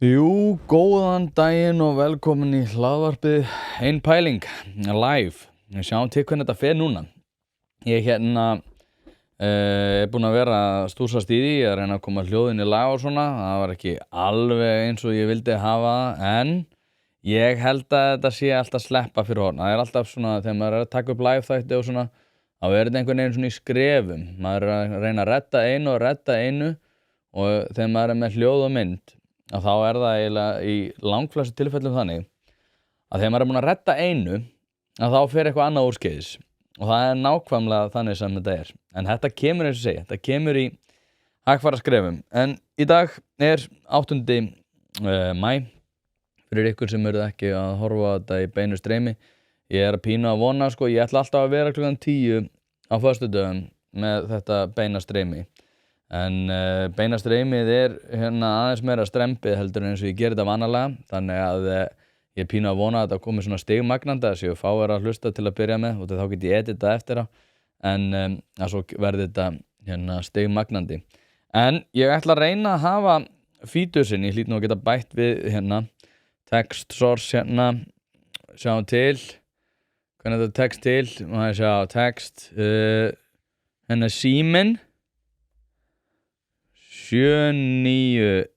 Jú, góðan daginn og velkomin í hlaðvarpið Ein pæling, live. Við sjáum til hvernig þetta fer núna. Ég er búinn að vera að stúsast í því, að reyna að koma hljóðin í lag og svona. Það var ekki alveg eins og ég vildi hafa það, en ég held að þetta sé alltaf sleppa fyrir horn. Það er alltaf svona, þegar maður er að taka upp live þætti og svona, þá er þetta einhvern veginn svona í skrefum. Maður er að reyna að redda einu og þegar maður er með hljóð og mynd, að þá er það eiginlega í langflestu tilfellum þannig að þegar maður er búinn að redda einu að þá fer eitthvað annað úrskeiðis og það er nákvæmlega þannig sem þetta er. En þetta kemur eins og segja, þetta kemur í hægfara skrefum. En í dag er 8. maí fyrir ykkur sem eruð ekki að horfa á þetta í beinu streymi. Ég er að pínu að vona, ég ætla alltaf að vera klukkan 10 á föstudögum með þetta beina streymi. En beina streymið er aðeins meira strempið heldur en eins og ég gerir þetta vanalega. Þannig að ég pínu að vona að þetta komi svona stigmagnandi, að séu fáir að hlusta til að byrja með og þá get ég editað eftir á. En að svo verði þetta stigmagnandi. En ég ætla að reyna að hafa fítusinn, ég hlýt nú að geta bætt við text source sjáum til. Hvernig þetta text til? Má ég sjá text. Síminn. 79111,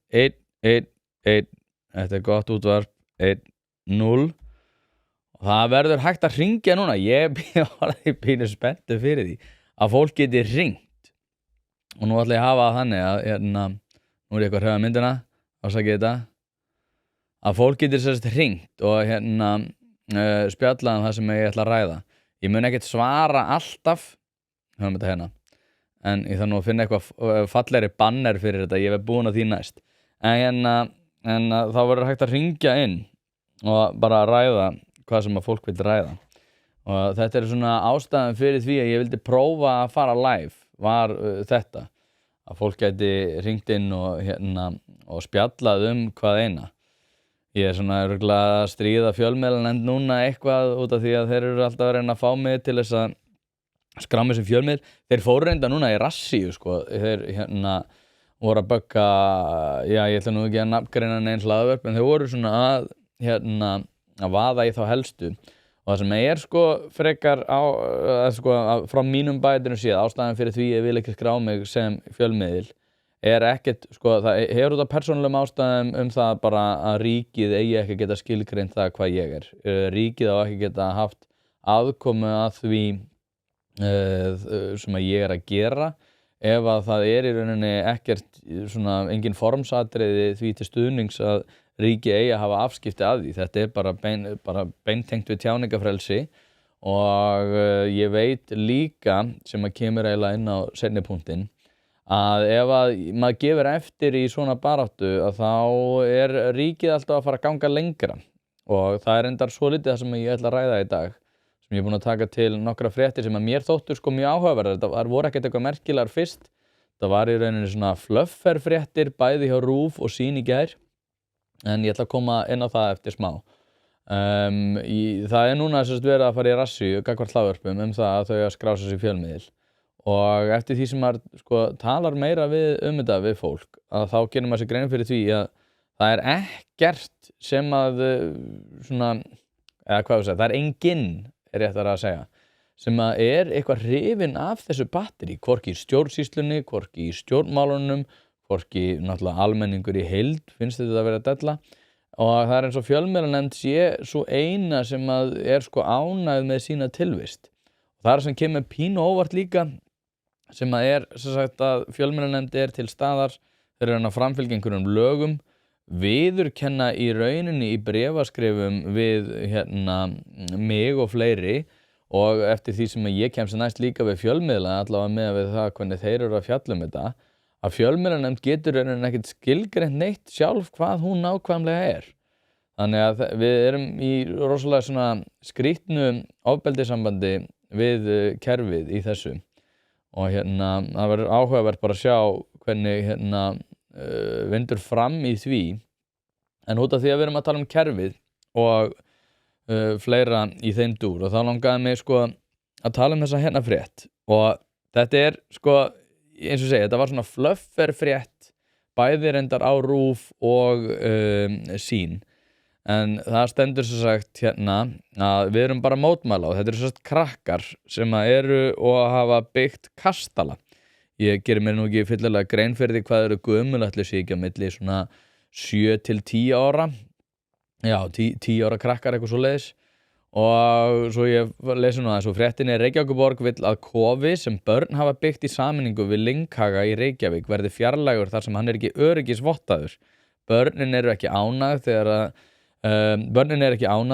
þetta er gott útvarp, 10 og það verður hægt að hringja núna. Ég var pínu spenntur fyrir því að fólk geti hringt og nú ætla ég að hafa það þannig að nú er ég eitthvað að hreyfa myndina, ásakið þetta, að fólk geti hringt og spjalla það sem ég ætla að ræða. Ég mun ekkert svara alltaf, höfum þetta en ég þarf nú að finna eitthvað fallegri banner fyrir þetta, ég verð búinn að því næst. En þá verður hægt að hringja inn og bara ræða hvað sem að fólk vil ræða. Og þetta er svona ástæðan fyrir því að ég vildi prófa að fara live, var þetta. Að fólk gæti hringt inn og spjallað hvað eina. Ég er svona örugglega að stríða fjölmiðlanefnd núna eitthvað út af því að þeir eru alltaf að reyna að fá mig til þess að skrá mig sem fjölmiðl. Þeir fóru reynda núna í rassíu, Þeir voru að bögga, ég ætla nú ekki að nafngreina neinn hlaðvörp, en þeir voru svona að vaða í þá helstu. Og það sem er frekar frá mínum bætinu séð, ástæðan fyrir því ég vil ekki skrá mig sem fjölmiðl, er ekkert, það hefur út af persónulegum ástæðum það bara að ríkið eigi ekki geta skilgreint það hvað ég er. Ríkið á ekki geta haft aðkomu að því sem að ég er að gera ef að það er í rauninni ekkert engin formsatriði því til stuðnings að ríki eigi að hafa afskipti af því. Þetta er bara beintengt við tjáningafrelsi og ég veit líka sem að kemur eiginlega inn á seinni punktinn að ef að maður gefur eftir í svona baráttu að þá er ríkið alltaf að fara að ganga lengra og það er endar svolítið það sem ég ætla að ræða í dag. Sem ég er búinn að taka til nokkra fréttir sem að mér þóttu mjög áhugaverðar. Það voru ekkert eitthvað merkilegar fyrst. Það var í rauninni svona flufferfréttir bæði hjá RÚV og Sýn í gær. En ég ætla að koma inn á það eftir smá. Það er núna verið að fara í rassíu gagnvart hlaðvörpum það að þau að skrá sig sem fjölmiðil. Og eftir því sem maður talar meira þetta við fólk, að þá gerir maður sér grein fyrir því að það er ekkert sem að það er enginn er réttara að segja, sem að er eitthvað hrifinn af þessu batteri, hvorki í stjórnsýslunni, hvorki í stjórnmálunum, hvorki náttúrulega almenningur í heild, finnst þetta að vera að della. Og það er eins og fjölmiðlanefnd sé svo eina sem að er ánægð með sína tilvist. Og það er sem kemur pínu óvart líka, sem að er að fjölmiðlanefnd er til staðar, þeir eru að framfylgja einhverjum lögum, viðurkenna í rauninni í bréfaskrifum við mig og fleiri og eftir því sem ég kemst næst líka við fjölmiðla allavega með við það hvernig þeir eru að fjalla þetta að fjölmiðlanefnd getur rauninni ekkert skilgreint neitt sjálf hvað hún nákvæmlega er. Þannig að við erum í rosalega svona skrýtnu ofbeldissambandi við kerfið í þessu og það verður áhugavert bara að sjá hvernig vindur fram í því en út af því að við erum að tala kerfið og fleira í þeim dúr og þá langaði mig að tala þessa frétt og þetta er eins og segja, þetta var svona flufferfrétt bæði reyndar á RÚV og Sýn, en það stendur sem sagt hérna að við erum bara að mótmæla og þetta eru sem sagt krakkar sem að eru og hafa byggt kastala. Ég geri mér nú ekki fyllilega grein fyrir því hvað eru gömul, ætli sé ekki á milli svona 7 til 10 ára. Já, 10 ára krakkar eitthvað svoleiðis. Og svo ég lesi nú aðeins og fréttinni Reykjavíkurborg vill að kofi sem börn hafa byggt í sameiningu við Lynghaga í Reykjavík verði fjarlægur þar sem hann er ekki öryggisvottaður. Börnin eru ekki ánægð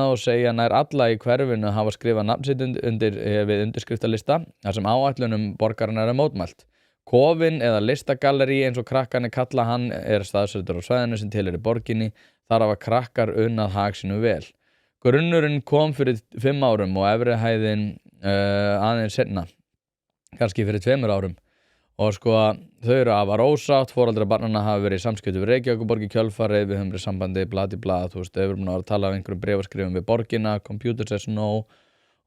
og segja nær alla í hverfinu hafa skrifað nafn sitt við undirskriftalista þar sem áætlunum borgarinnar er mótmælt. Kofinn eða listagallerí eins og krakkarnir kalla hann er staðsettur á svæðinu sem tilheyrir borginni. Þar hafa krakkar unnað hag sínum vel. Grunnurinn kom fyrir 5 árum og efri hæðin aðeins seinna, kannski fyrir 2 árum. Og sko, þau eru afar ósátt, foreldrar barnanna hafa verið í samskiptum við Reykjavíkurborg í kjölfarið, við höfum verið sambandi blað, þú veist, þau eru búin að tala af einhverjum bréfaskrifum við borgina, computer says no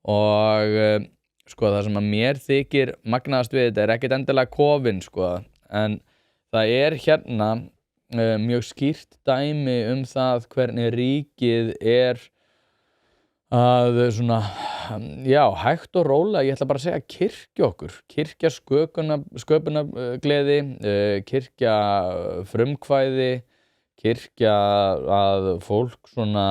og sko það sem að mér þykir magnaðast við þetta er ekkert endilega kofinn sko, en það er hérna mjög skýrt dæmi það hvernig ríkið er að svona, já, hægt og rólega, ég ætla bara að segja kirkja okkur, kirkja sköpunargleði, kirkja frumkvæði, kirkja að fólk svona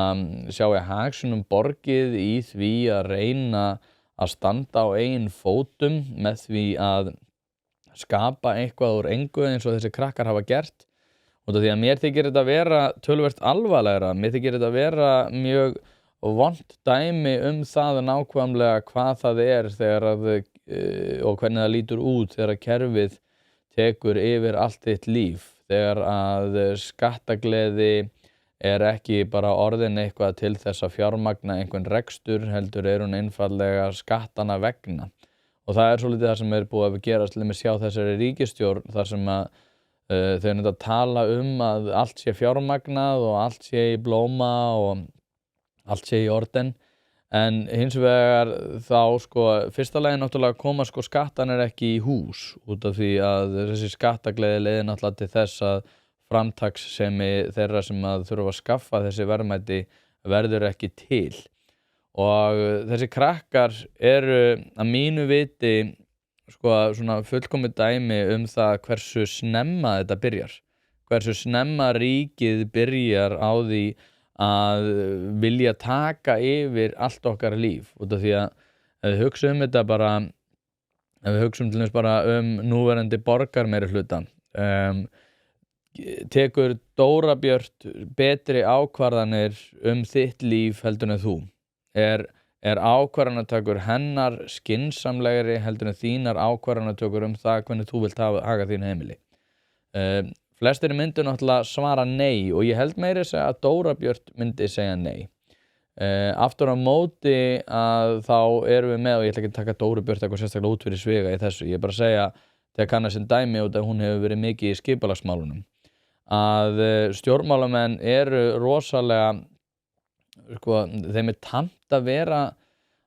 sjái hag sínum borgið í því að reyna að standa á eigin fótum með því að skapa eitthvað úr engu eins og þessi krakkar hafa gert. Og því að mér þykir þetta vera töluvert alvarlegra, mér þykir þetta vera mjög vont dæmi það nákvæmlega hvað það er þegar og hvernig það lítur út þegar kerfið tekur yfir allt þitt líf, þegar að skattagleði er ekki bara orðin eitthvað til þess að fjármagna einhvern rekstur, heldur er hún einfaldlega skattana vegna. Og það er svolítið það sem er búið að gerast til að sjá þessari ríkisstjórn þar sem að þau eru að tala að allt sé fjármagnað og allt sé í blóma og allt sé í orden, en hins vegar þá sko fyrsta lagi náttúrulega koma sko skattanir ekki í hús út af því að þessi skattagleði leiðir náttúrulega til þess að framtakssemi þeirra sem að þurfa að skaffa þessi verðmæti verður ekki til. Og þessi krakkar eru að mínu viti sko svona fullkomið dæmi það hversu snemma þetta byrjar, hversu snemma ríkið byrjar á því að vilja taka yfir allt okkar líf, út af því að ef við hugsum þetta bara, ef við hugsum til þess bara núverandi borgarmeirihluta, tekur Dóra Björt betri ákvarðanir þitt líf heldur en þú, er ákvarðanatökur hennar skynsamlegri heldur en þínar ákvarðanatökur það hvernig þú vilt haga þínu heimili. Flestir myndu náttúrulega svara nei og ég held meira segja að Dóra Björt myndi segja nei. Aftur á móti að þá erum við með, og ég ætla ekki að taka Dóru Björt eitthvað sérstaklega út fyrir sviga í þessu, ég er bara að segja þegar kannast sem dæmi út að hún hefur verið mikið í skipulagsmálunum, að stjórnmálamenn eru rosalega, sko, þeim er tamt að vera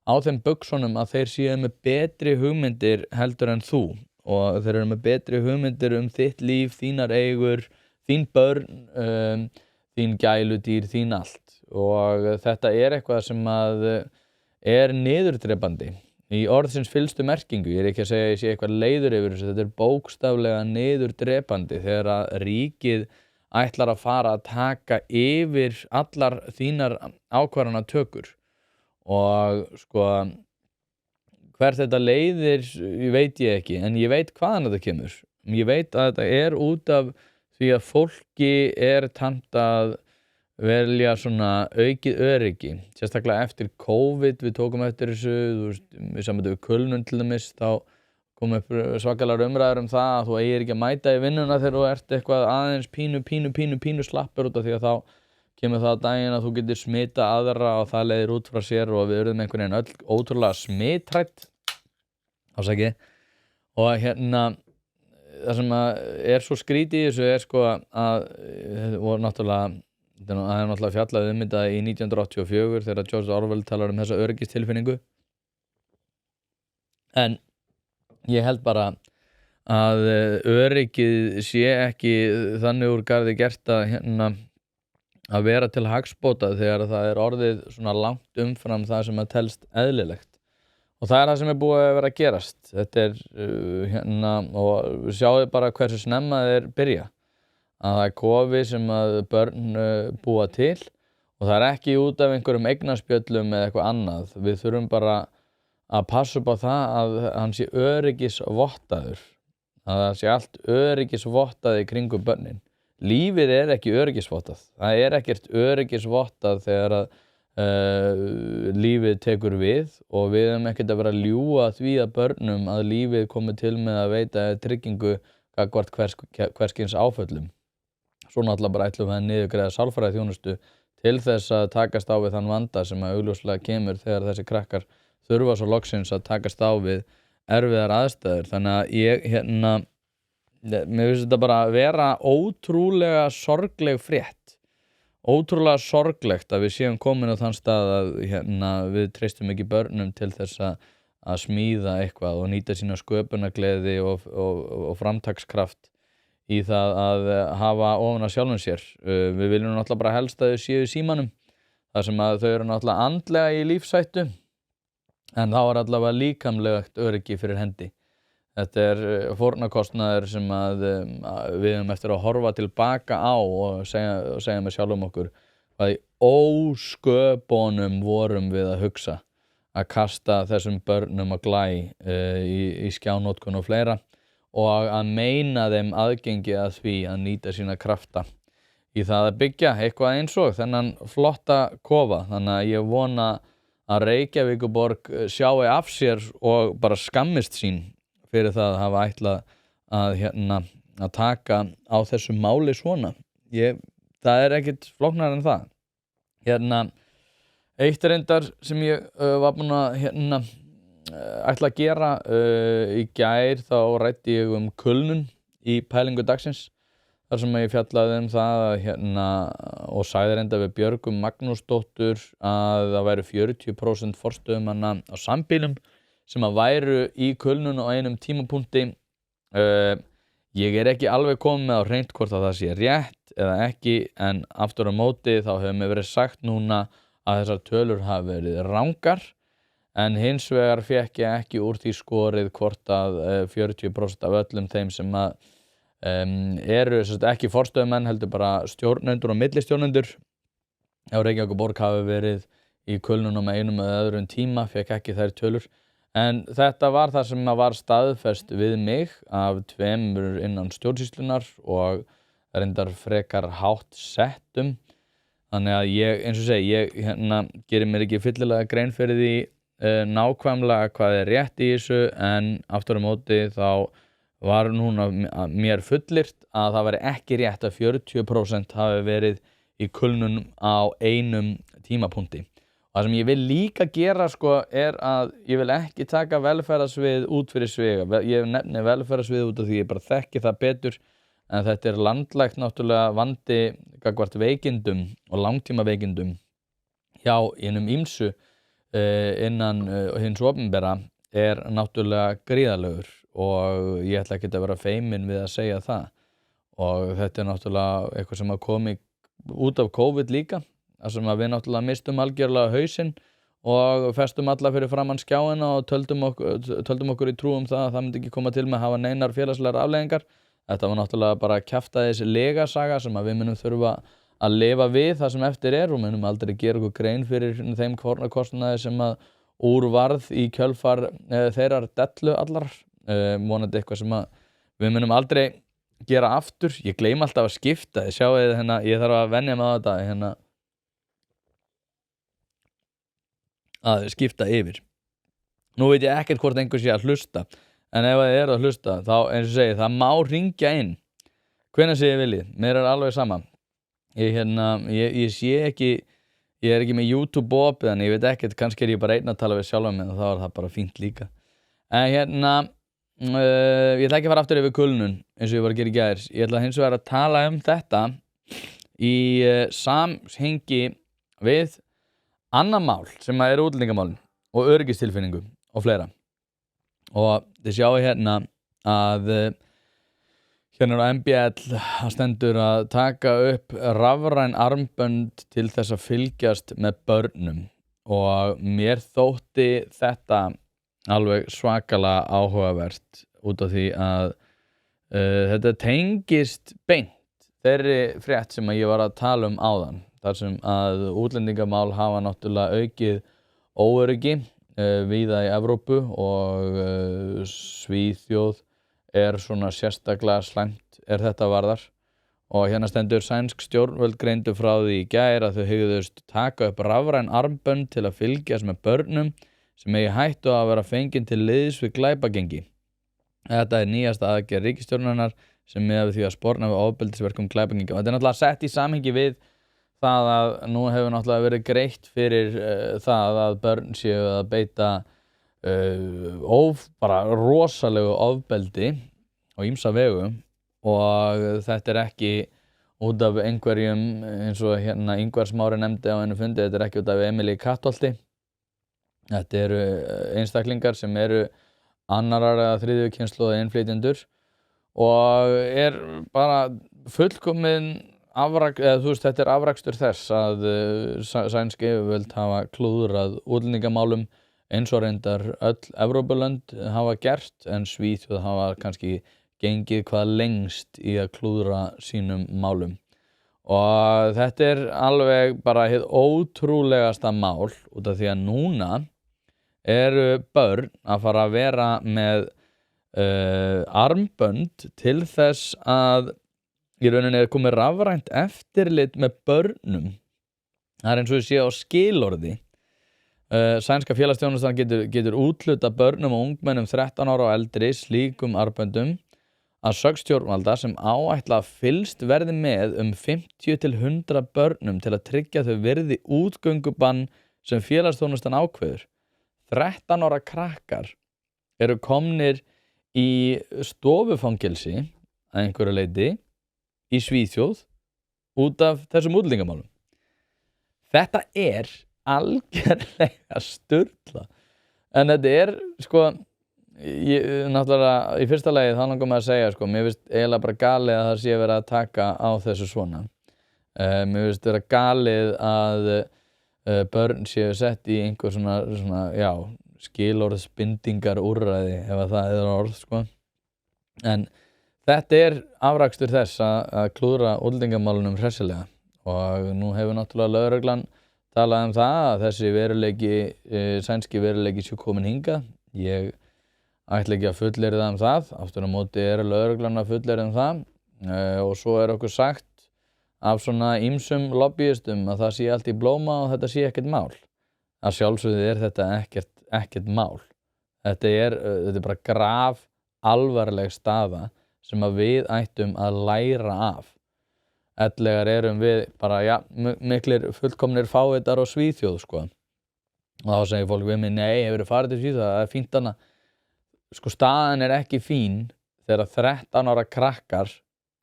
á þeim buxunum að þeir séu með betri hugmyndir heldur en þú. Og þeir eru með betri hugmyndir þitt líf, þínar eigur, þín börn, þín gæludýr, þín allt. Og þetta er eitthvað sem að er niðurdrepandi í orðsins fyllstu merkingu. Ég er ekki að segja að ég sé eitthvað leiður yfir þessu, þetta er bókstaflega niðurdrepandi þegar að ríkið ætlar að fara að taka yfir allar þínar ákvarðanatökur. Og sko hvert þetta leiðir, veit ég ekki, en ég veit hvaðan þetta kemur. Ég veit að þetta er út af því að fólki er tamt að velja svona aukið öryggi. Sérstaklega eftir COVID, við tókum eftir þessu, þú veist, við samvættum við kulnun til dæmis, þá kom upp svakalega umræður það að þú eigir ekki að mæta í vinnuna þegar þú ert eitthvað aðeins pínu slappur út af því að þá kemur það að daginn að þú getur smita aðra og það leiðir út frá sér og við erum einhvern veginn öll ótrúlega smitrætt ásæki. Og hérna það sem er svo skrítið í þessu er sko að og náttúrulega það er náttúrulega fjallað þetta í 1984 þegar George Orwell talar þessa öryggistilfinningu, en ég held bara að öryggið sé ekki þannig úr garði gert að vera til hagsbóta þegar það orðið svona langt umfram það sem að telst eðlilegt. Og það það sem búið að vera að gerast. Þetta og sjáðu bara hversu snemma þeir byrja. Að það kofi sem að börn búa til og það ekki út af einhverjum eignaspjöllum eða eitthvað annað. Við þurfum bara að passa upp á það að hann sé öryggisvottaður. Að það sé allt öryggisvottað í kringum börnin. Lífið ekki öryggisvottað. Það ekkert öryggisvottað þegar að lífið tekur við og við höfum ekkert að vera að ljúga því að börnum að lífið komi til með að veita tryggingu gagnvart hverskins áföllum. Svo náttúrulega bara ætlum við að niðurgreiða sálfræðiþjónustu til þess að takast á við þann vanda sem að augljóslega kemur þegar þessi krakkar þurfa svo loksins að takast á við erfiðar aðstæður. Þannig að mér finnst þetta bara vera ótrúlega sorgleg frétt. Ótrúlega sorglegt að við séum komin á þann stað að við treystum ekki börnum til þess að smíða eitthvað og nýta sína sköpunargleði og framtakskraft í það að hafa ofan að sjálfum sér. Við viljum náttúrulega bara helst að þau séu í símanum þar sem að þau eru náttúrulega andlega í lífshættu en þá allavega líkamlegt öryggi fyrir hendi. Þetta fórnarkostnaður sem að við höfum eftir að horfa tilbaka á og segja með sjálfum okkur hvað í ósköpunum vorum við að hugsa að kasta þessum börnum á glæ í skjánotkun og fleira og að meina þeim aðgengi að því að nýta sína krafta í það að byggja eitthvað eins og þennan flotta kofa. Þannig að ég vona að Reykjavíkurborg sjái af sér og bara skammist sín fyrir það að hafa ætlað að taka á þessu máli svona. Það ekkert flóknara en það. Eitt reyndar sem ég var búinn að ætla að gera í gær, þá ræddi ég kulnun í pælingu dagsins. Þar sem ég fjallaði það og sagði reyndar við Björgu Magnúsdóttur að það væru 40% forstöðumanna á sambýlum sem að væru í kulnun á einum tímapunkti. Ég ekki alveg komið með á hreint hvort að það sé rétt eða ekki, en aftur á móti þá hefur mér verið sagt núna að þessar tölur hafi verið rangar, en hins vegar fékk ég ekki úr því skorið hvort að 40% af öllum þeim sem að eru ekki forstöðumenn heldur bara stjórnendur og millistjórnendur á Reykjavíkurborg hafi verið í kulnunum einum eða öðrum tíma, fékk ekki þær tölur. En þetta var það sem var staðfest við mig af 2 innan stjórnsýslunnar og reyndar frekar hátt settum. Þannig að ég, eins og segi, ég gerir mér ekki fyllilega grein fyrir því nákvæmlega hvað rétt í þessu, en aftur á móti þá var núna mér fullyrt að það væri ekki rétt að 40% hafi verið í kulnun á einum tímapunkti. Það sem ég vil líka gera að ég vil ekki taka velferðarsvið út fyrir sviga. Ég nefni velferðarsvið út af því ég bara þekki það betur, en þetta landlægt náttúrulega vandi gagnvart veikindum og langtímaveikindum hjá hinum ýmsu innan hins opinbera náttúrulega gríðarlegur og ég ætla ekki að vera feiminn við að segja það. Og þetta náttúrulega eitthvað sem komi út af COVID líka. Það sem að við náttúrulega mistum algjörlega hausinn og festum alla fyrir framann skjáina og töldum okkur í trú það að það myndi ekki koma til með að hafa neinar félagslegar afleiðingar. Þetta var náttúrulega bara kjaftaðis legasaga sem að við munum þurfa að lifa við það sem eftir og munum aldrei gera okkur grein fyrir þeim kostnaði sem að úr varð í kjölfar þeirrar dellu allar. Vonandi eitthvað sem að við munum aldrei gera aftur. Ég gleymi alltaf að skipta, sjáu ég þarf að venja mig á þetta að skipta yfir. Nú veit ég ekkert hvort einhver sé að hlusta, en ef þið að hlusta þá, eins og segi, það má hringja inn hvenær sem ég viljið, mér alveg sama. Ég sé ekki, ég ekki með YouTube opið, en ég veit ekkert, kannski ég bara einn að tala við sjálfan mig og þá það bara fínt líka. En ég ætla ekki að fara aftur yfir kulnun eins og ég var að gera í gær. Ég ætla hins vegar að tala þetta í samhengi við annað mál sem útlendingamálin og öryggistilfinningu og fleira. Og þið sjáu að hérna á MBL stendur að taka upp rafræn armbönd til þess að fylgjast með börnum og mér þótti þetta alveg svakalega áhugavert út af því að þetta tengist beint þeirri frétt sem að ég var að tala áðan þar sem að útlendingamál hafa náttúrulega aukið óöryggi víða í Evrópu og Svíþjóð svona sérstaklega slæmt þetta varðar og hérna stendur sænsk stjórnvöld greindu frá því í gær að þau hygðust taka upp rafræn armbönd til að fylgjast með börnum sem eigi hættu að vera fengin til liðs við glæpagengi. Þetta nýjasta aðgerð ríkisstjórnarinnar sem miðar við því að sporna við ofbeldisverkum glæpagengi. Og þetta náttúrulega sett í samhengi við það að nú hefur náttúrulega verið greitt fyrir það að börn séu að beita bara rosalegu ofbeldi á ýmsa vegu og þetta ekki út af einhverjum eins og hérna Ingvar Smári nefndi á einu fundi, þetta ekki út af Emilíu Kattholti. Þetta eru einstaklingar sem eru annarar eða þriðju kynslóð innflytjendur og bara fullkomin þetta afrakstur þess að sænsk yfirvöld hafa klúðrað útlendingamálum eins og reyndar öll Evrópulönd hafa gert en Svíþjóð hafa kannski gengið hvað lengst í að klúðra sínum málum. Og þetta alveg bara hið ótrúlegasta mál út af því að núna eru börn að fara að vera með armbönd til þess að í rauninni komið rafrænt eftirlit með börnum. Það eins og ég sé á skilorði. Sænska félagsþjónustan getur úthlutað börnum og ungmennum 13 ára og eldri slíkum armböndum að sögn stjórnvalda sem áætla að fylgst verði með 50 til 100 börnum til að tryggja þau virði útgöngubann sem félagsþjónustan ákveður. 13 ára krakkar eru komnir í stofufangelsi að einhverju leyti í Svíþjóð út af þessum útlendingamálum. Þetta algjörlega sturla en þetta sko náttúrulega í fyrsta lagi þá langar maður að segja mér finnst eiginlega bara galið að það sé verið að taka á þessu svona mér finnst vera galið að börn séu sett í einhver svona skilorðsbindingar úrræði ef það orð en þetta afrakstur þess að klúðra útlendingamálunum hressilega og nú hefur náttúrulega lögreglan talað það að þessi veruleiki, sænski veruleiki sé komin hingað. Ég ætla ekki að fullyrða það, aftur á móti lögreglan að fullyrða það og svo okkur sagt af svona ýmsum lobbyistum að það sé allt í blóma og þetta sé ekkert mál. Að sjálfsögðu þetta ekkert mál. Þetta bara graf alvarleg staða sem að við ættum að læra af. Ellegar erum við bara, miklir fullkomnir fávitar og Svíþjóð, Og þá segir fólk við mig, nei, hefur farið til Svíþjóð, það fínt hana. Staðan ekki fín þegar 13 ára krakkar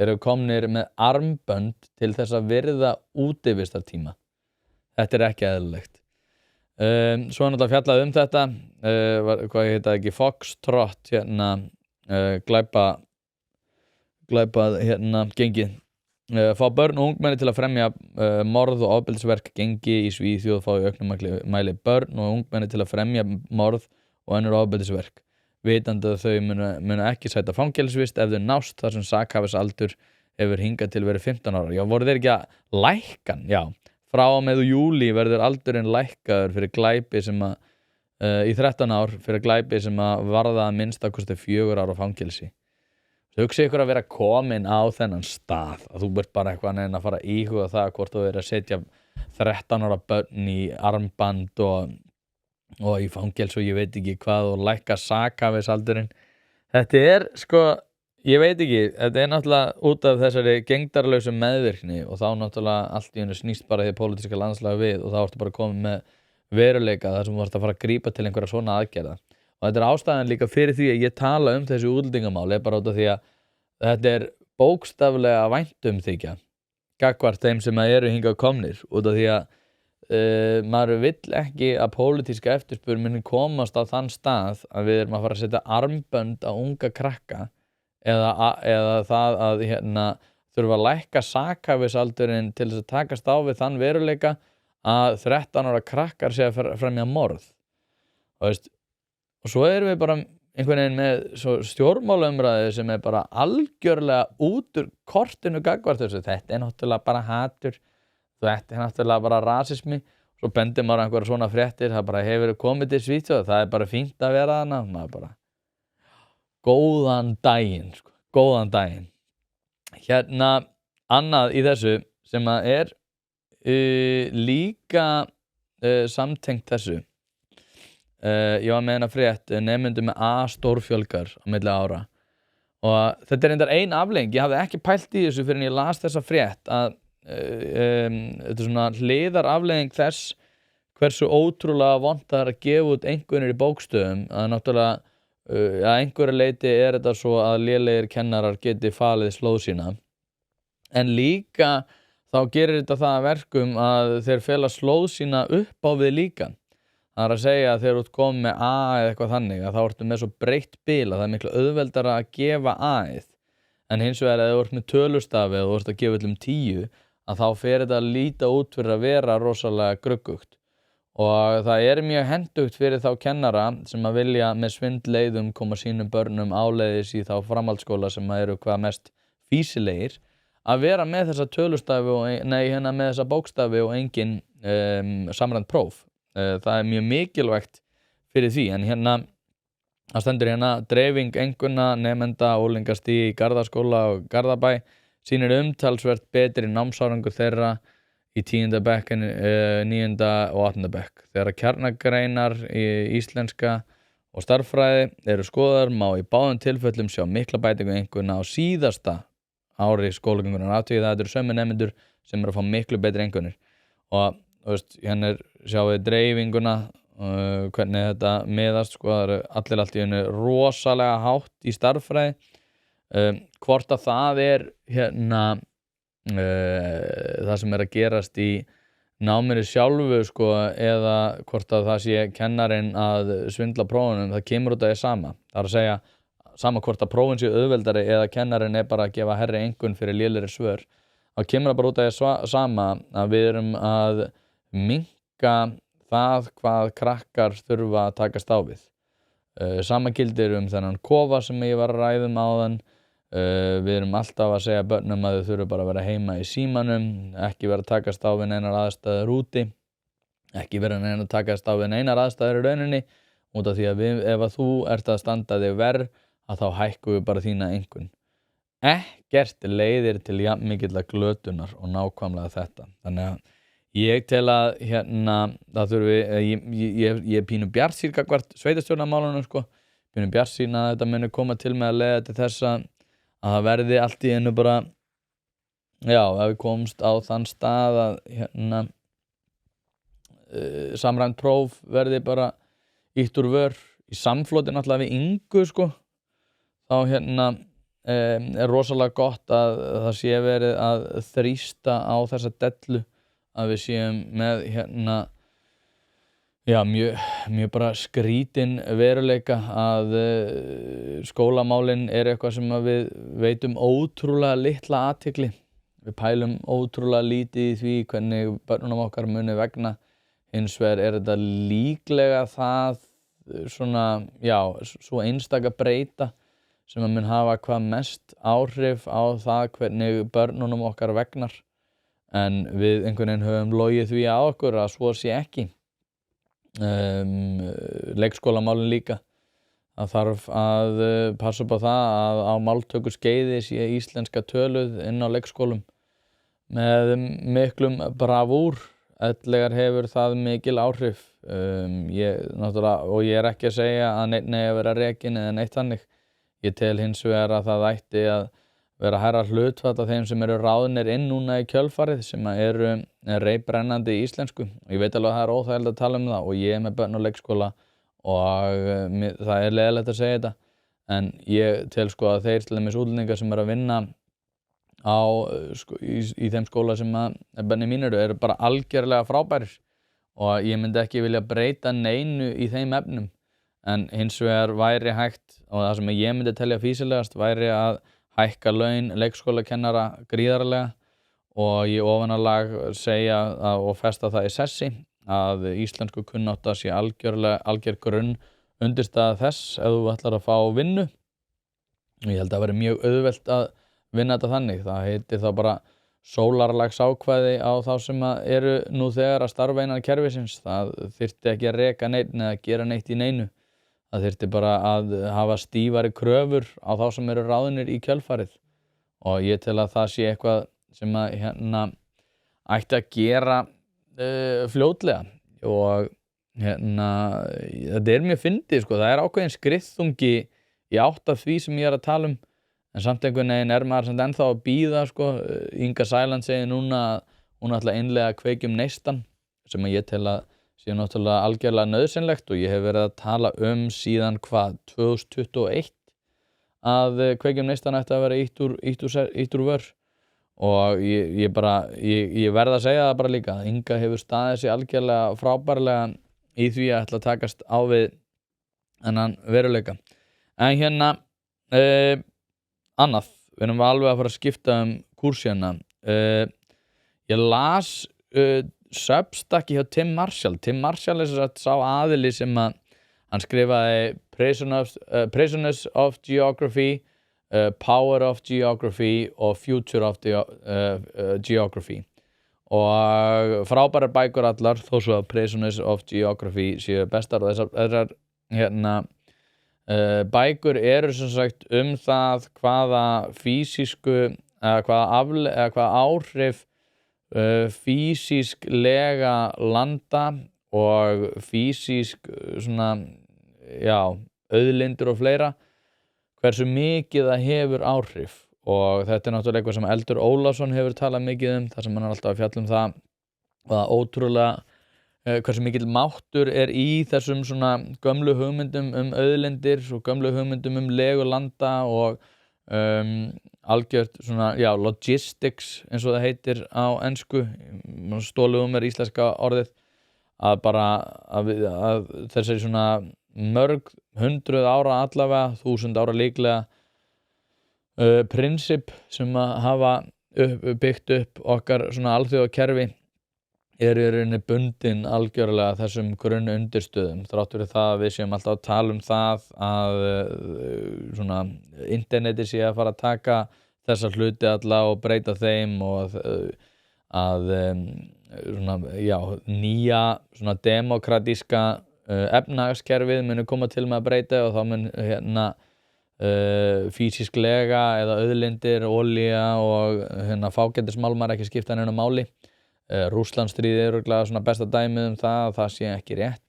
eru komnir með armbönd til þess að virða útivistartíma. Þetta ekki eðlilegt. Svo náttúrulega fjallað þetta, hvað heita ekki, Foxtrot, glæpa gengið. Fá börn og ungmenni til að fremja morð og ofbeldisverk gengi í Svíþjóð fá í auknum mæli börn og ungmenni til að fremja morð og önnur ofbeldisverk. Vitandi að þau munu ekki sæta fangelsisvist ef þau nást þar sem sakhæfisaldur hefur hingað til verið 15 ára. Já, voru þeir ekki að lækka? Já, frá og með júlí verður aldurinn lækkaður fyrir glæpi sem í 13 ár fyrir glæpi sem varða að minnstakosti 4 ára fangelsi. Hugsið ykkur að vera komin á þennan stað að þú bara eitthvað að fara að íhuga það hvort þú að setja 13 ára börn í armband og í fangelsi og ég veit ekki hvað og lækka sakhæfisaldurinn. Þetta ég veit ekki, þetta náttúrulega út af þessari gengdarlausu meðvirkni og þá náttúrulega allt í einu snýst bara því pólitíska landslag við og þá ertu bara komin með veruleika þar sem þú ert að fara að grípa til einhverja svona aðgerða. Og þetta ástæðan líka fyrir því að ég tala þessi útlendingamál bara út af því að þetta bókstaflega væntumþykja gagnvart þeim sem eru hingað komnir út af því að maður vill ekki að pólitíska eftirspurn muni komast á þann stað að við erum að fara að setja armbönd á unga krakka eða það að þurfa að lækka sakhæfisaldurinn til þess að takast á við þann veruleika að 13 ára krakkar sé að fremja morð. Og svo erum við bara einhvern veginn með stjórnmálaumræðu sem bara algjörlega út úr kortinu gagnvart þessu. Þetta náttúrulega bara hatur, þetta náttúrulega bara rasismi. Svo bendir maður einhverja svona fréttir, það bara hefur komið til Svíþjóð, það bara fínt að vera þarna. Maður bara, góðan daginn, sko, góðan daginn. Annað í þessu sem að líka samtengt þessu. Ég var með frétt, nemendum með stórfjölgar á milli ára og þetta reyndar ein afleiðing. Ég hafði ekki pælt í þessu fyrir en ég las þessa frétt að þetta svona hliðarafleiðing þess hversu ótrúlega vont það að gefa út einkunnir í bókstöfum að náttúrulega að einhverju leyti þetta svo að lélegir kennarar geti falið slóð sína en líka þá gerir þetta það að verkum að þeir fela slóð sína upp á við líka. Það að segja að þegar þú ert komið með eða eitthvað þannig að þá ertu með svo breytt bil að það miklu auðveldara að gefa A-ið en hins vegar að þú ert með tölustafi og þú ert að gefa 10 að þá fer þetta að líta út fyrir að vera rosalega gruggugt og það mjög hentugt fyrir þá kennara sem að vilja með svindleiðum koma sínum börnum áleiðis í þá framhaldsskóla sem eru hvað mest fýsilegir að vera með þessa tölustafi með þessa bókstafi og engin samræmt próf. Það mjög mikilvægt fyrir því en það stendur dreifing einkunna nemenda unglingastig í Garðaskóla og Garðabæ sýnir umtalsvert betri námsárangur þeirra í 10. bekk, 9. og 8. bekk. Þegar kjarnagreinar í íslenska og stærðfræði eru skoðaðar má í báðum tilfellum sjá mikla bætingu einkunna á síðasta ári skólagöngunnar athugið það eru sömu nemendur sem eru að fá miklu betri einkunnir og sjáum við dreifinguna hvernig þetta miðast sko, það eru allir allt í einu rosalega hátt í stærðfræði hvort að það það sem að gerast í náminu sjálfu sko, eða hvort að það sé kennarinn að svindla prófunum, það kemur út af því sama. Það að segja sama hvort að prófin sé auðveldari eða kennarinn bara að gefa hærri einkunn fyrir lélegri svör. Það kemur bara út af því sama að við erum að minnka það hvað krakkar þurfa að takast á við. Sama gildir þennan kofa sem ég var að ræða áðan. Við erum alltaf að segja börnum að þau þurfa bara að vera heima í símanum, ekki vera að takast á við neinar aðstæður úti, ekki vera að takast á við neinar aðstæður í rauninni, út af því að ef að þú ert að standa þig verr, að þá hækkum við bara þína einkunn. Ekkert leiðir til jafn mikillar glötunar og nákvæmlega þetta. Þannig að ég tel að það þurfi, ég pínu bjartsýn gagnvart sveitarstjórnarmálunum sko, pínu bjartsýn að þetta muni koma til með að leiða til þess að það verði allt í einu bara, ef við komumst á þann stað að samræmt próf verði bara ýtt úr vör í samfloti náttúrulega við Ingu sko, þá rosalega gott að það sé verið að þrýsta á þessa dellu að við séum með mjög bara skrítin veruleika að skólamálin eitthvað sem að við veitum ótrúlega litla athygli. Við pælum ótrúlega lítið í því hvernig börnunum okkar muni vegna. Hins vegar þetta líklega það svona, svo einstaka breyta sem að mun hafa hvað mest áhrif á það hvernig börnunum okkar vegnar. En við einhvern veginn höfum logið því á okkur að svo sé ekki. Leikskólamálin líka. Það þarf að passa upp á það að á máltökuskeiði sé íslenska töluð inn á leikskólum með miklum bravúr. Ellegar hefur það mikil áhrif. Og ég ekki að segja að neitt að vera rekinn eða neitt þannig. Ég tel hins vegar að það ætti að vera hærra hlutfall af þeim sem eru ráðnir inn núna í kjölfarið sem eru reiprennandi í íslensku. Ég veit alveg að það óþægilegt að tala það og ég með börn á leikskóla og það leiðilegt að segja þetta. En ég tel sko að þeir til dæmis útlendingar sem eru að vinna í þeim skóla sem að börnin mín eru bara algjörlega frábærir. og ég myndi ekki vilja breyta neinu í þeim efnum, en hins vegar væri hægt, og það sem ég myndi telja fýsilegast væri að hækka laun leikskólakennara gríðarlega og í ofanálag segja og festa það í sessi að íslensku kunnátta sé algjör grunn undirstaða þess ef þú ætlar að fá vinnu. Ég held að það væri mjög auðvelt að vinna þetta þannig. Það heitir þá bara sólarlagsákvæði á þá sem eru nú þegar að starfa innan kerfisins. Það þyrfti ekki að reka neitt eða gera neitt í neinu. Það þyrfti bara að hafa stífari kröfur á þá sem eru ráðnir í kjölfarið. Og ég tel að það sé eitthvað sem að ætti að gera fljótlega. Og þetta mjög fyndið, sko. Það er ákveðin skriðþungi í átt af því sem ég er að tala um, en samt einhvern veginn maður samt ennþá að bíða, sko. Inga Sæland segir núna að hún ætla að innleiða Kveikjum neistann, sem ég tel að sé náttúrulega algjörlega nauðsynlegt, og ég hef verið að tala síðan 2021 að Kveikjum neistann ætti að vera ítt úr vör. Og ég verð að segja það bara líka að Inga hefur staðið sig algjörlega frábærlega í því að ætla að takast á við þennan veruleika. En annað, við erum alveg að fara að skipta kúrs hérna. Ég las Substack hjá Tim Marshall. Tim Marshall sá aðili sem að hann skrifaði Prisoners of Geography, Power of Geography og Future of Geography. Og frábærar bækur allar, þó svo að Prisoners of Geography séu bestar, og þessar bækur eru sem sagt það hvaða físísku hvaða áhrif físísklega landa og físísk auðlindir og fleira, hversu mikið það hefur áhrif. Og þetta er náttúrulega eitthvað sem Eldur Ólafsson hefur talað mikið þar sem hann er alltaf að fjalla það, og það ótrúlega hversu mikill máttur í þessum svona gömlu hugmyndum auðlindir og gömlu hugmyndum legu landa og algjört svona, logistics eins og það heitir á ensku, stolið mér íslenska orðið, að bara að þessari svona mörg 100 ára allavega, 1000 ára líklega prinsip sem að hafa byggt upp okkar svona alþjóðakerfi eru í rauninni bundin algjörlega þessum grunn undirstöðum, þrátt fyrir það að við séum alltaf að tala það að svona interneti sé að fara að taka þessa hluti alla og breyta þeim, og að svona, nýja svona demokratíska efnahagskerfið muni koma til með að breyta, og þá mun físísklega eða auðlindir, olía og fágætismálmar ekki skipta neinu máli. Rússlandsstríðið er örugglega svona besta dæmið það, að það sé ekki rétt.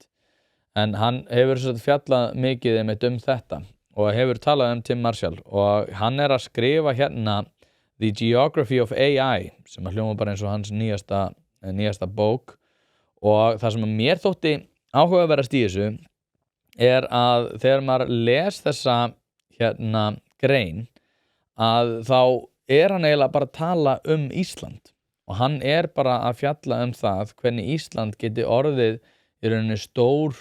En hann hefur fjallað mikið einmitt þetta og hefur talað Tim Marshall, og hann er að skrifa The Geography of AI, sem að hljóma bara eins og hans nýjasta bók. Og það sem að mér þótti áhugaverðast í þessu er að þegar maður les þessa grein, að þá er hann eiginlega bara að tala Ísland, og hann er bara að fjalla það hvernig Ísland geti orðið í rauninni stór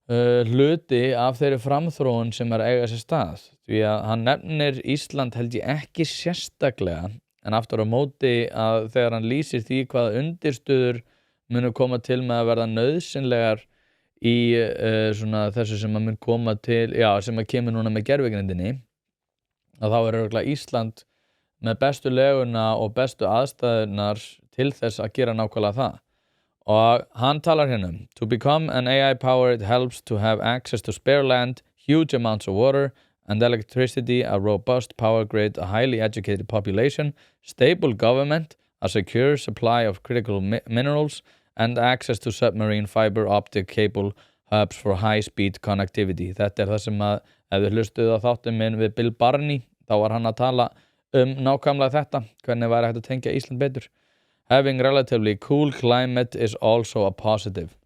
hluti af þeirri framþróun sem er að eiga sér stað. Því að hann nefnir Ísland held ég ekki sérstaklega, en aftur á móti að þegar hann lýsir því hvaða undirstöður munu koma til með að verða nauðsynlegar í svona þessu sem að mun koma til, sem að kemur núna með gervigreindinni, að þá er örugglega Ísland með bestu leguna og bestu aðstæðurnar til þess að gera nákvæmlega það. Og hann talar To become an AI power, it helps to have access to spare land, huge amounts of water and electricity, a robust power grid, a highly educated population, stable government, a secure supply of critical minerals, and access to submarine fiber optic cable hubs for high-speed connectivity. Þetta er það sem að, ef við hlustuðu á þáttum minn við Bill Barney, þá var hann að tala nákvæmlega þetta, hvernig væri hægt að tengja Ísland betur. Having relatively cool climate is also a positive.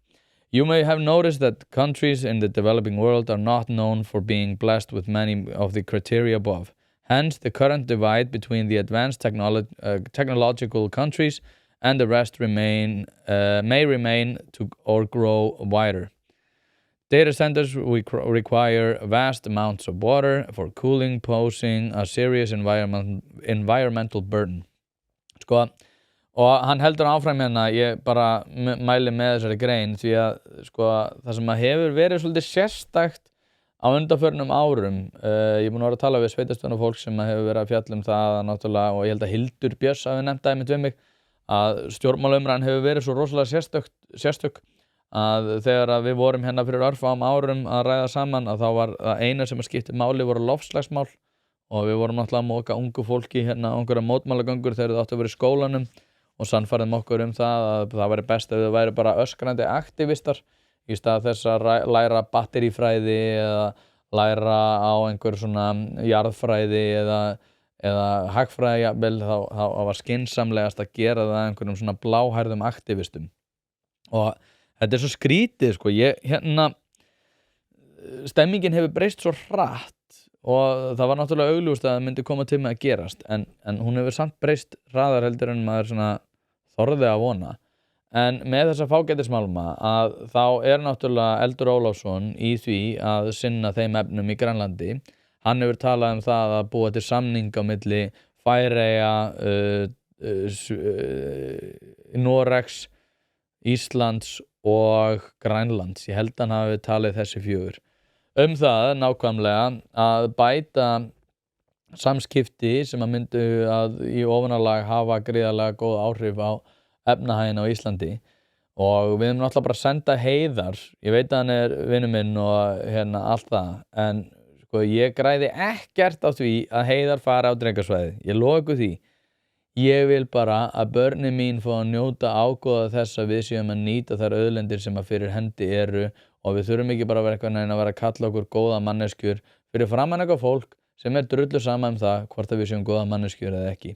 You may have noticed that countries in the developing world are not known for being blessed with many of the criteria above. Hence, the current divide between the advanced technological countries and the rest may remain or grow wider. Data centers require vast amounts of water for cooling, posing a serious environmental burden. Sko, og hann heldur áfram hérna, ég bara mæli með þessari grein því að sko, það sem hefur verið svolítið sérstakt á undanförnum árum, ég er búinn að vera að tala við sveitarstjórnarfólk sem hefur verið að fjalla það náttúrulega, og ég held að Hildur Björns hafi nefnt það einmitt við mig, að stjórnmálaumræðan hefur verið svo rosalega sérstök að þegar að við vorum hérna fyrir örfáum árum að ræða saman, að þá var það eina sem að skipti máli voru loftslagsmál, og við vorum náttúrulega að móka ungu fólki hérna á einhverja mótmælagöngur þegar þau áttu að vera í skólanum og sannfærðum okkur það að það væri best ef þau væri bara öskrandi aktivistar í stað þess að læra batterífræði eða læra á einhver svona jarðfræði eða hagfræði jafnvel, þá var skynsamlegast að gera það einhverjum svona bláhærðum aktivistum. Og þetta er svo skrítið, sko, stemmingin hefur breyst svo hratt og það var náttúrulega augljóst að það myndi koma til með að gerast, en hún hefur samt breyst hraðar heldur en maður svona þorði að vona. En með þessa fágætismálma að þá er náttúrulega Eldur Ólafsson í því að sinna þeim efnum í Grænlandi. Hann hefur talað það að búa til samning á milli Færeyja, Noregs, Íslands og Grænlands. Ég held að hann hafi talið þessi 4 það nákvæmlega að bæta samskipti sem að myndu að í ofanálag hafa gríðarlega góð áhrif á efnahaginn á Íslandi, og við erum náttúrulega bara að senda Heiðar, ég veit að hann er vinur minn og hérna allt það, en sko ég græði ekkert á því að Heiðar fara á Drekasvæði, ég lofa því. Ég vil bara að börnin mín fá að njóta ágóða þess að við séum að nýta þær auðlindir sem að fyrir hendi eru, og við þurfum ekki bara að vera eitthvað að vera að kalla okkur góða manneskjur fyrir framan eitthvað fólk sem er drullu sama það hvort að við séum góða manneskjur eða ekki.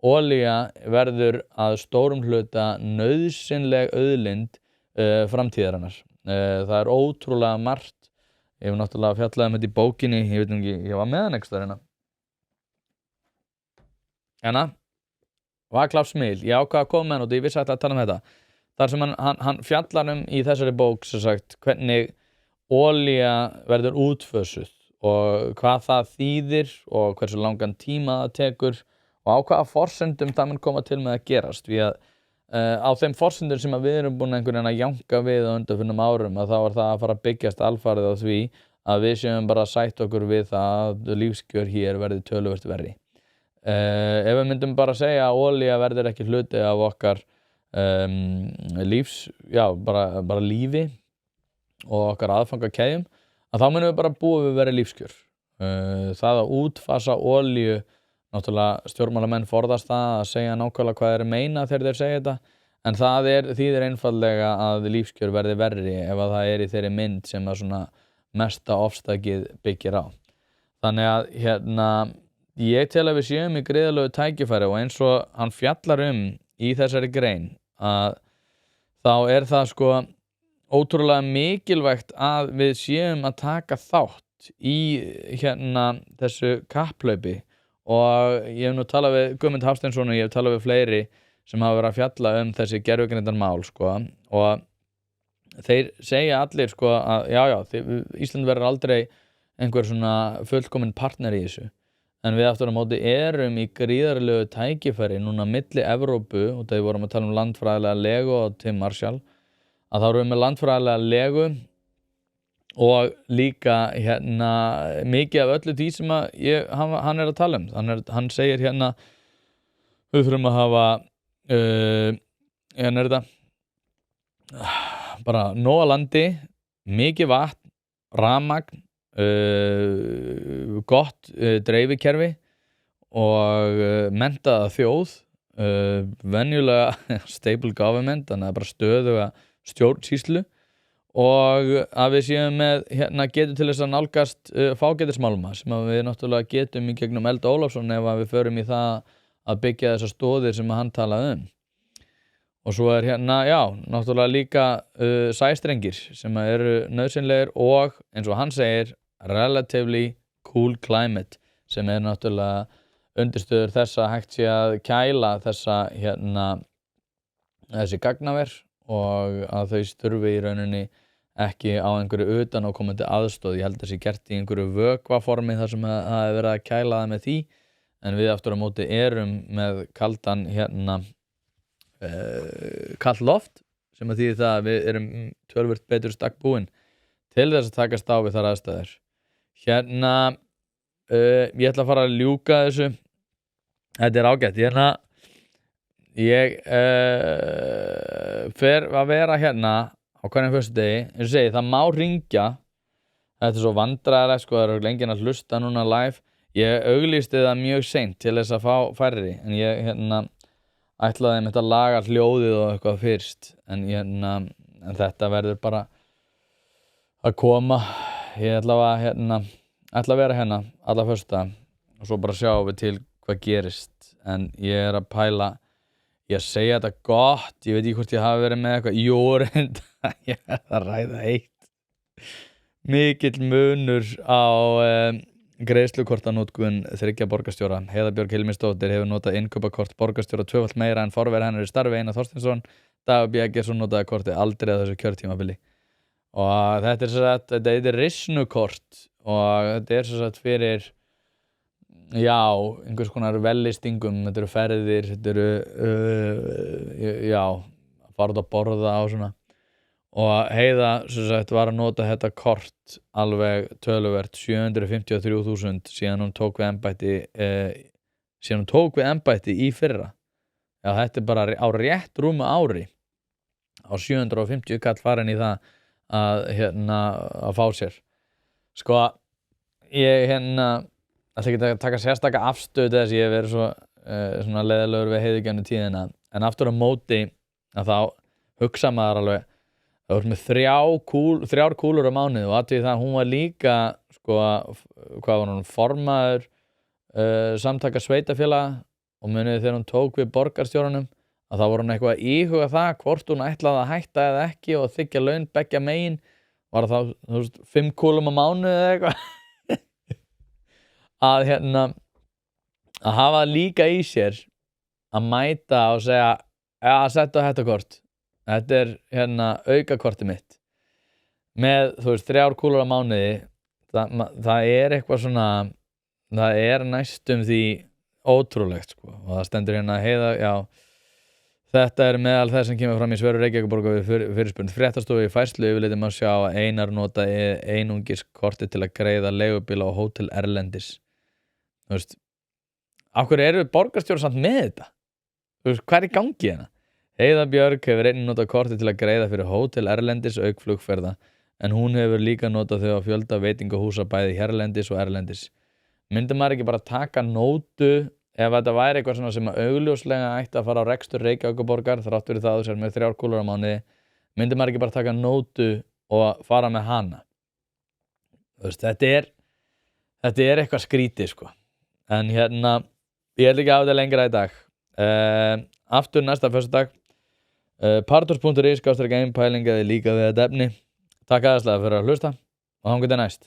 Olía verður að stórum hluta nauðsynleg auðlind framtíðarinnar. Það er ótrúlega margt. Ég hef náttúrulega fjallað þetta í bókinni, ég veit ekki, ég var með hann einhvers staðar hérna. Václav Smil, ég ákvað að koma með hann og ég vissi að tala þetta. Þar sem hann fjallar í þessari bók sem sagt, hvernig olía verður útfösuð og hvað það þýðir og hversu langan tíma það tekur og á hvaða forsendum það mun koma til með að gerast. Því að á þeim forsendum sem við erum búin einhvern veginn að janka við á undanförnum árum, að þá var það að fara að byggjast alfarið á því að við séum bara að sætta okkur við það að lífskjör hér verði töluvert verri. Ef við myndum bara segja að olía verður ekki hluti af okkar bara lífi og okkar aðfangakeðjum, að þá munum við bara búa við verið lífskjör. Það að útfasa olíu, náttúrulega stjórnmálamenn forðast það að segja nákvæmlega hvað þeir meina þegar þeir segja þetta, en það þýðir einfaldlega að lífskjör verði verri ef að það í þeirri mynd sem að svona mesta ofstækið byggir á. Þannig að ég tel að við séum í gríðarlegu tækifæri, og eins og hann fjallar í þessari grein, að þá það sko ótrúlega mikilvægt að við séum að taka þátt í þessu kapplaupi. Og ég hef nú talað við Guðmund Hafsteinsson og ég hef talað við fleiri sem hafa verið að fjalla þessi gervigreindarmál, sko, og þeir segja allir, sko, að Ísland verður aldrei einhver svona fullkominn partner í þessu. En við aftur á móti erum í gríðarlegu tækifæri núna milli Evrópu, og þegar við vorum að tala landfræðilega legu og Tim Marshall, að þá erum við með landfræðilega legu og líka mikið af öllu því sem hann að tala hann segir við þurfum að hafa bara nóga landi, mikið vatn, rafmagn, gott dreifikerfi og menntaða þjóð, venjulega stable government, þannig að bara stöðuga stjórnsýslu, og að við séum með getum til þess að nálgast fágætismálma sem að við náttúrulega getum í gegnum Eld Ólafsson ef að við förum í það að byggja þessar stóðir sem að hann talaði Og svo náttúrulega líka sæstrengir sem eru nauðsynlegir og eins og hann segir relatively cool climate sem náttúrulega undirstöður þess að hægt sé að kæla þessa þessi gagnaver og að þau þurfi í rauninni ekki á einhverju utanaðkomandi aðstoð. Ég held að það sé gert í einhverju vökvaformi þar sem það er verið að kæla það með því, en við aftur á móti erum með kaldan kalt loft, sem að þýðir það að við erum töluvert betur stakk búin til þess að takast á við þar aðstæður. Ég ætla að fara að ljúka þessu. Þetta er ágætt. Ég fer að vera á hverjum föstudegi. Eins og segi, það má ringja. Þetta er svo vandræðilegt, sko, það eru enginn að hlusta núna live. Ég auglýsti það mjög seint til þess að fá færri, en ég ætlaði einmitt að laga hljóðið og eitthvað fyrst, en þetta verður bara að koma. Ég ætla að vera alla föstudaga og svo bara sjáum við til hvað gerist. En ég er að pæla, ég segja þetta gott, ég veit ekki hvort ég hafi verið með eitthvað. Jú, reynda, ég er að ræða eitt. Mikill munur á greiðslukortanótkun 3 borgarstjóra. Heiða Björg Hilmisdóttir hefur notað innkaupakort borgarstjóra 2-falt meira en forveri hennar í starfi. Einar Þorsteinsson, Dagur B. Eggertsson notaði kortið aldrei á þessu kjörtímabili. Og þetta er risnukort og þetta er svo sagt fyrir einhvers konar vellistingum. Þetta eru ferðir, þetta eru að fara út að borða og svona. Og Heiða svo sagt var að nota þetta kort alveg töluvert 753.000 síðan hún tók við embætti í fyrra. Já, þetta er bara á rétt rúmu ári á 750 kall farin í það að fá sér. Sko, ég ætla ekki að taka sérstaka afstöðu til þess, ég hef verið svona leiðilegur við Heiðu gegnum tíðina, en aftur á móti að þá hugsa maður alveg, það voru með 3 kúlur á mánuði og aðtöði það hún var líka, sko, hvað var hún, formaður samtaka sveitafélaga, og munið þegar hún tók við borgarstjóranum að þá voru hún eitthvað að íhuga það hvort hún ætlaði að hætta eða ekki og þiggja laun beggja megin. Var það þá 5 kúlum á mánuði eða eitthvað. Að hafa líka í sér að mæta og segja, settu á þetta kort. Þetta er aukakortið mitt. Með, 3 kúlur á mánuði, það er eitthvað svona, það er næstum því ótrúlegt, sko. Og það stendur Heiða, þetta er meðal þess sem kemur fram í svöru Reykjavíkurborgar við fyrirspurn fréttastofu í færslu yfirliti má sjá að Einar notaði einungis kortið til að greiða leigubíla á hótel erlendis. Af hverju eru borgarstjórar samt með þetta? Hvað er í gangi hérna? Heiða Björg hefur einnig notað kortið til að greiða fyrir hótel erlendis auk flugferða, en hún hefur líka notað þau á fjölda veitingahúsa bæði hérlendis og erlendis. Myndi maður ekki bara taka nótu ef þetta væri eitthvað svona sem augljóslega ætti að fara á rekstur Reykjavíkurborgar þrátt fyrir það að þú sér með 3 kúlur á mánuði, myndi maður ekki bara taka nótu og fara með hana? Þetta er eitthvað skrítið, sko. En ég ætla ekki að hafa þetta lengra í dag. Aftur næsta föstudag. Partors.is /gamepæling eða líka við þetta efni. Takk aðeinslega fyrir að hlusta og þangað til næst.